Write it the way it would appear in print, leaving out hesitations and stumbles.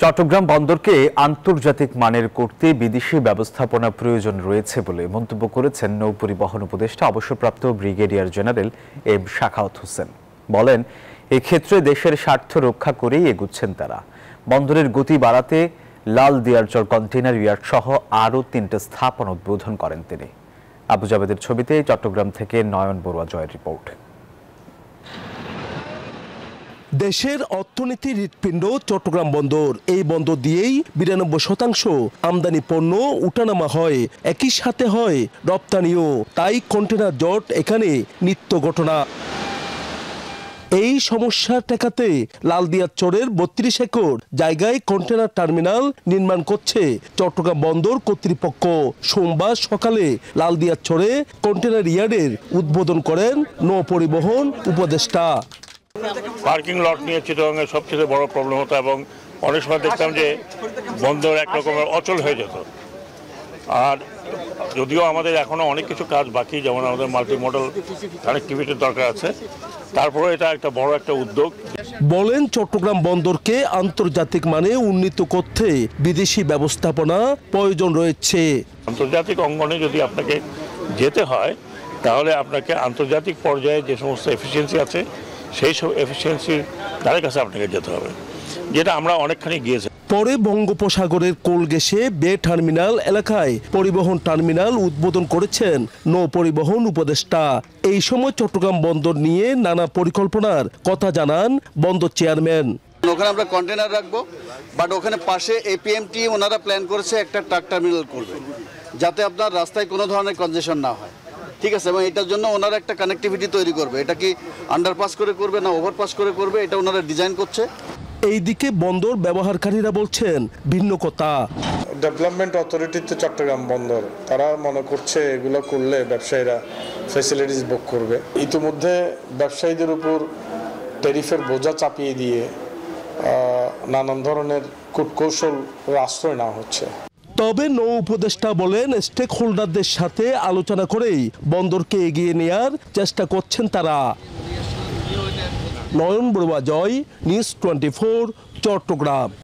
চট্টগ্রাম বন্দরকে আন্তর্জাতিক মানের করতে বিদেশি ব্যবস্থাপনা প্রয়োজন রয়েছে বলে মন্তব্য করেছেন নৌপরিবহন উপদেষ্টা অবসরপ্রাপ্ত brigadier general M Shakhawat Hossain. বলেন, এক্ষেত্রে দেশের স্বার্থ রক্ষা করেই এগুচ্ছেন তারা। বন্দরের গতি বাড়াতে লাল দিয়ারচর কন্টেইনার ইয়ার্ড সহ আরও ৩টি স্থাপনা উদ্বোধন করেন তিনি। আবু জাবেদের ছবিতে চট্টগ্রাম থেকে নয়ন বড়ুয়া জয়ের রিপোর্ট। দেশের অর্থনীতির হৃৎপিণ্ড চট্টগ্রাম বন্দর। এই বন্দর দিয়েই ৯২% আমদানি পণ্য উঠানামা হয়, একই সাথে হয় রপ্তানিও। তাই কন্টেনার জট এখানে নিত্য ঘটনা। এই সমস্যা ঠেকাতে লালদিয়ারচরের ৩২ একর জায়গায় কন্টেনার টার্মিনাল নির্মাণ করছে চট্টগ্রাম বন্দর কর্তৃপক্ষ। সোমবার সকালে লালদিয়ারচরে কন্টেনার ইয়ার্ডের উদ্বোধন করেন নৌপরিবহন উপদেষ্টা। পার্কিং লট নিয়ে চিটাগাংয়ের সবচেয়ে বড় প্রবলেম হতো এবং অনেক সময় দেখতাম যে বন্দর এক রকমের অচল হয়ে যেত। আর যদিও আমাদের এখনো অনেক কিছু কাজ বাকি, যেমন আমাদের মাল্টি মডেল কানেক্টিভিটির দরকার আছে, তারপরে এটা একটা বড় একটা উদ্যোগ। বলেন, চট্টগ্রাম বন্দরকে আন্তর্জাতিক মানে উন্নীত করতে বিদেশি ব্যবস্থাপনা প্রয়োজন রয়েছে। আন্তর্জাতিক অঙ্গনে যদি আপনাকে যেতে হয় তাহলে আপনাকে আন্তর্জাতিক পর্যায়ে যে সমস্ত এফিসিয়েন্সি আছে সেই সব এফিসিয়েন্সির ধারে কাছে আপনাকে যেতে হবে, যেটা আমরা অনেকখানি গিয়েছি। পরে বঙ্গোপসাগরের কোল ঘেঁষে বে টার্মিনাল এলাকায় পরিবহন টার্মিনাল উদ্বোধন করেছেন নৌ পরিবহন উপদেষ্টা। এই সময় চট্টগ্রাম বন্দর নিয়ে নানা পরিকল্পনার কথা জানান বন্দর চেয়ারম্যান। ওখানে আমরা কন্টেনার রাখবো, বাট ওখানে পাশে এপিএমটি ওনারা প্ল্যান করেছে একটা ট্রাক টার্মিনাল করবে, যাতে আপনার রাস্তায় কোনো ধরনের কনজেশন না হয়। ঠিক আছে, এবং এটার জন্য ওনারা একটা কানেক্টিভিটি তৈরি করবে। এটা কি আন্ডারপাস করে করবে না ওভারপাস করে করবে, এটা ওনারা ডিজাইন করছে। এইদিকে বন্দর ব্যবহারকারীরা বলছেন ভিন্ন কথা। ডেভেলপমেন্ট অথরিটিতে চট্টগ্রাম বন্দর, তারা মনে করছে এগুলো করলে ব্যবসায়ীরা ফ্যাসিলিটিস বুক করবে। ইতিমধ্যে ব্যবসায়ীদের উপর ট্যারিফের বোঝা চাপিয়ে দিয়ে নানান ধরনের কূটকৌশল আশ্রয় নেওয়া হচ্ছে। তবে নৌ উপদেষ্টা বলেন, স্টেক হোল্ডারদের সাথে আলোচনা করেই বন্দরকে এগিয়ে নেয়ার চেষ্টা করছেন তারা। নয়ন বড়ুয়া জয়, নিউজ 24, চট্টগ্রাম।